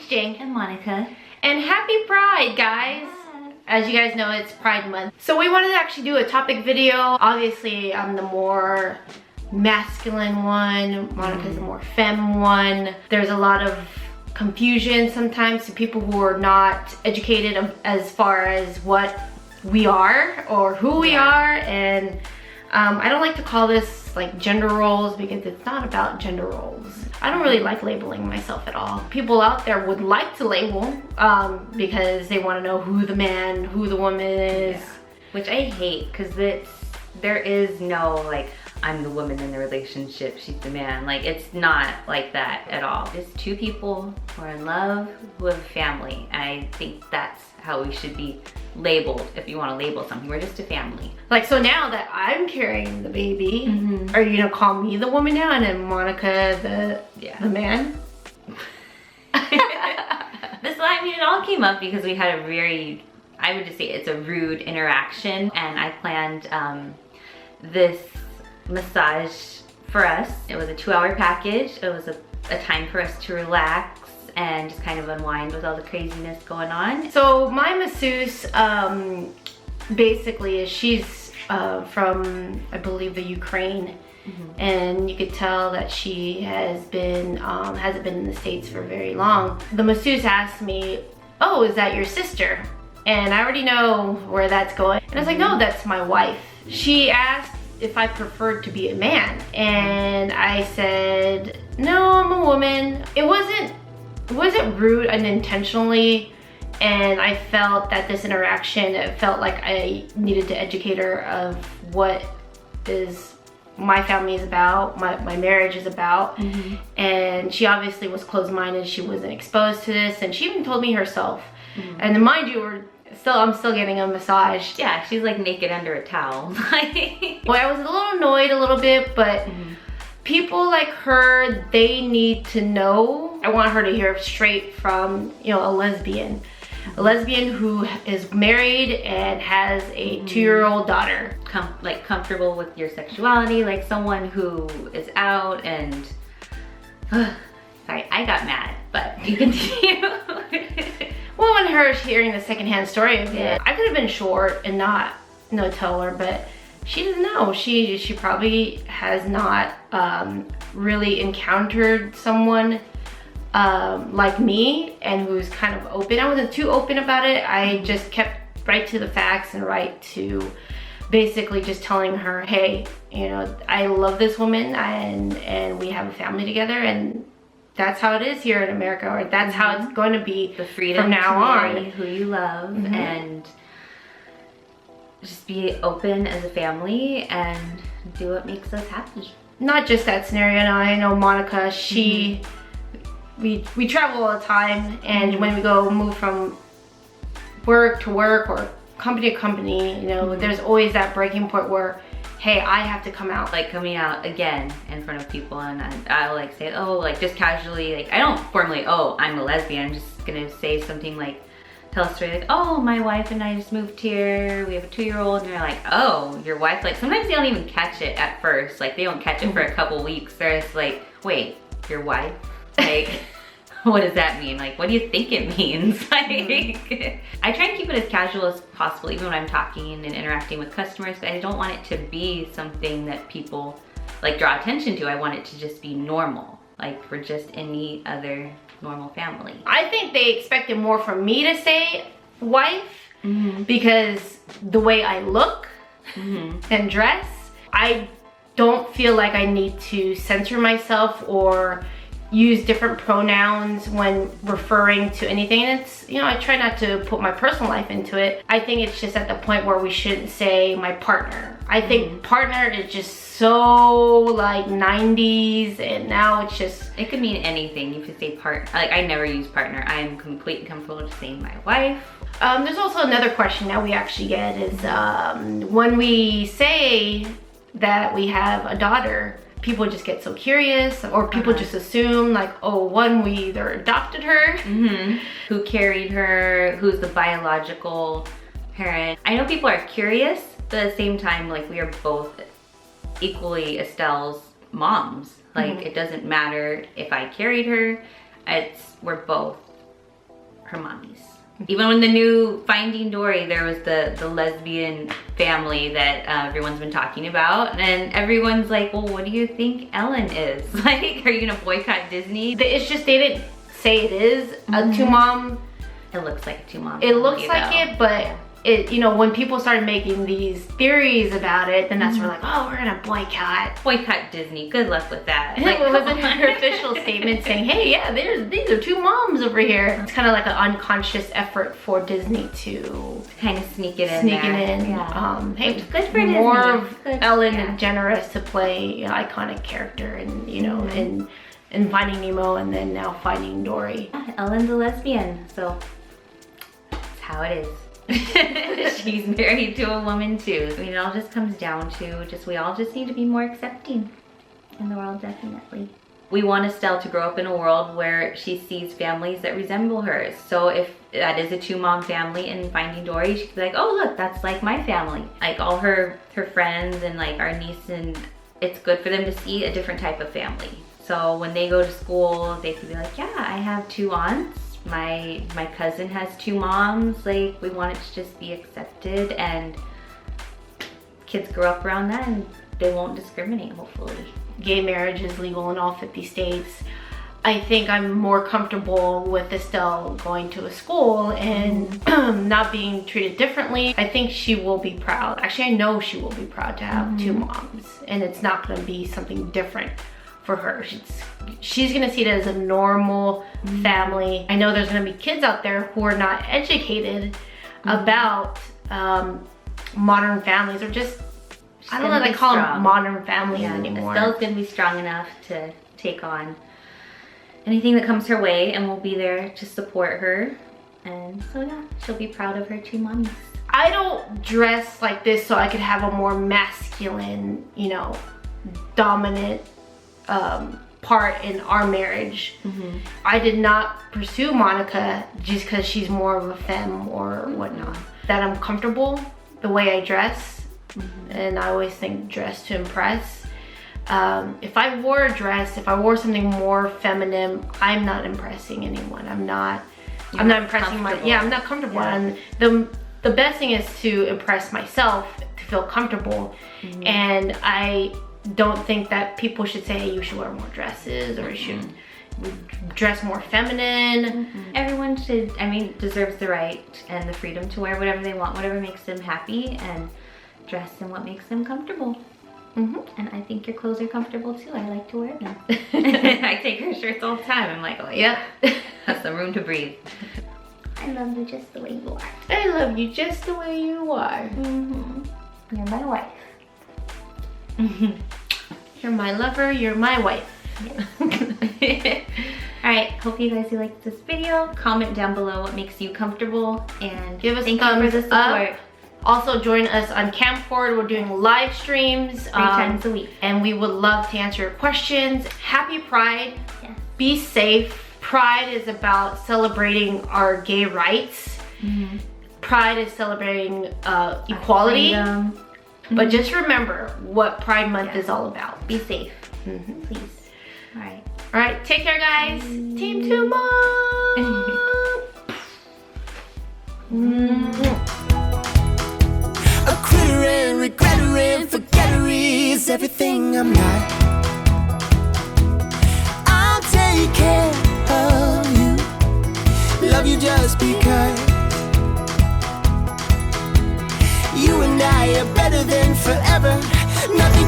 Jing and Monica. and happy Pride, guys. As you guys know, it's Pride Month. So we wanted to actually do a topic video. Obviously, I'm the more masculine one. Monica's the more femme one. There's a lot of confusion sometimes to people who are not educated as far as what we are or who we are. And I don't like to call this like gender roles because it's not about gender roles. I don't really like labeling myself at all. People out there would like to label because they want to know who the man, who the woman is. Yeah. Which I hate because there is no like, I'm the woman in the relationship, she's the man. Like, it's not like that at all. It's two people who are in love, who have a family. I think that's how we should be labeled. If you want to label something, we're just a family. Like, so now that I'm carrying the baby, are you gonna call me the woman now and then Monica the man? I mean, it all came up because we had a very, I would just say it's a rude interaction, and I planned this massage for us. It was a 2-hour package. It was a time for us to relax and just kind of unwind with all the craziness going on. So my masseuse basically she's from, I believe, the Ukraine. And you could tell that she hasn't been in the States for very long. The masseuse asked me, oh, is that your sister? And I already know where that's going. And I was like, no, that's my wife. She asked if I preferred to be a man. And I said, no, I'm a woman. It wasn't rude unintentionally. And I felt that this interaction, it felt like I needed to educate her of what is my family is about, my marriage is about. And she obviously was closed-minded. She wasn't exposed to this, and she even told me herself. And mind you, I'm still getting a massage. Yeah, she's like naked under a towel. Well, I was a little annoyed a little bit, but people like her, they need to know. I want her to hear straight from, you know, a lesbian who is married and has a 2-year-old daughter. Like comfortable with your sexuality, like someone who is out and sorry, I got mad, but you continue. Well, when her hearing the secondhand story of it, I could have been short and not tell her, but she doesn't know. She probably has not really encountered someone like me and who's kind of open. I wasn't too open about it. I just kept right to the facts and right to basically just telling her, hey, you know, I love this woman and we have a family together, and that's how it is here in America, or that's how it's going to be the freedom from now to marry on. Who you love and just be open as a family and do what makes us happy. Not just that scenario. Now I know Monica, we travel all the time, and when we move from work to work or company to company, you know, there's always that breaking point where, hey, I have to come out. Like coming out again in front of people, and I'll like say, oh, like just casually, like I don't formally, oh, I'm a lesbian. I'm just gonna say something like, tell a story like, oh, my wife and I just moved here. We have a 2-year-old, and they're like, oh, your wife? Like sometimes they don't even catch it at first. Like they don't catch it for a couple weeks. They're just like, wait, your wife? Like, what does that mean? Like, what do you think it means? Like, I try and keep it as casual as possible, even when I'm talking and interacting with customers. I don't want it to be something that people like draw attention to. I want it to just be normal. Like we're just any other normal family. I think they expected more from me to say wife because the way I look and dress, I don't feel like I need to censor myself or use different pronouns when referring to anything. And it's, you know, I try not to put my personal life into it. I think it's just at the point where we shouldn't say my partner. I think partner is just so like 90s, and now it's just, it could mean anything. You could say partner. Like I never use partner. I'm completely comfortable just saying my wife. There's also another question that we actually get is when we say that we have a daughter, people just get so curious, or people just assume like, oh, we either adopted her, who carried her, who's the biological parent. I know people are curious, but at the same time, like we are both equally Estelle's moms. Like it doesn't matter if I carried her, we're both her mommies. Even when the new Finding Dory, there was the lesbian family that everyone's been talking about, and everyone's like, well, what do you think Ellen is? Like, are you gonna boycott Disney? It's just, they didn't say it is a two-mom. It looks like a two-mom It looks family, like though. it, but it, you know, when people started making these theories about it, then that's where like, oh, we're gonna Boycott Disney. Good luck with that. Like, it wasn't her official statement saying, hey, yeah, these are two moms over here. It's kind of like an unconscious effort for Disney to kind of sneak it in. Yeah. Hey, it's good for more Disney. of Good. Ellen DeGeneres to play an iconic character, and you know, in Finding Nemo, and then now Finding Dory. Yeah, Ellen's a lesbian, so that's how it is. She's married to a woman too. I mean, it all just comes down to we all just need to be more accepting in the world, definitely. We want Estelle to grow up in a world where she sees families that resemble hers. So if that is a two-mom family in Finding Dory, she could be like, oh look, that's like my family. Like all her friends and like our niece, and it's good for them to see a different type of family. So when they go to school, they could be like, yeah, I have two aunts. My cousin has two moms. Like, we want it to just be accepted, and kids grow up around that and they won't discriminate, hopefully. Gay marriage is legal in all 50 states. I think I'm more comfortable with Estelle going to a school and not being treated differently. I think she will be proud. Actually, I know she will be proud to have two moms, and it's not gonna be something different for her. She's gonna see it as a normal family. I know there's gonna be kids out there who are not educated about modern families, or just, I don't know, they call them modern families anymore. Estelle's gonna be strong enough to take on anything that comes her way, and we'll be there to support her. And so yeah, she'll be proud of her two mommies. I don't dress like this so I could have a more masculine, you know, dominant part in our marriage. I did not pursue Monica just because she's more of a femme or whatnot. That I'm comfortable the way I dress, and I always think dress to impress. If I wore a dress, if I wore something more feminine, I'm not impressing anyone. I'm not impressing I'm not comfortable. And the best thing is to impress myself, to feel comfortable. And I don't think that people should say, hey, you should wear more dresses, or you should dress more feminine. Everyone should, I mean, deserves the right and the freedom to wear whatever they want, whatever makes them happy, and dress in what makes them comfortable. And I think your clothes are comfortable too. I like to wear them. I take her shirts all the time. I'm like, oh yeah, have some room to breathe. I love you just the way you are. I love you just the way you are. You're my wife. You're my lover, you're my wife. Yes. Alright, hope you guys liked this video. Comment down below what makes you comfortable, and give us thank you for the support. Also join us on Kamcord. We're doing live streams 3 times a week. And we would love to answer your questions. Happy Pride. Yes. Be safe. Pride is about celebrating our gay rights. Pride is celebrating equality. But just remember what Pride Month is all about. Be safe, please. Alright. Alright, take care guys. Team 2 Mom. A critter and regretter and forgetter is everything I'm not. I'll take care of you, love you just because. You and I are better than forever. Nothing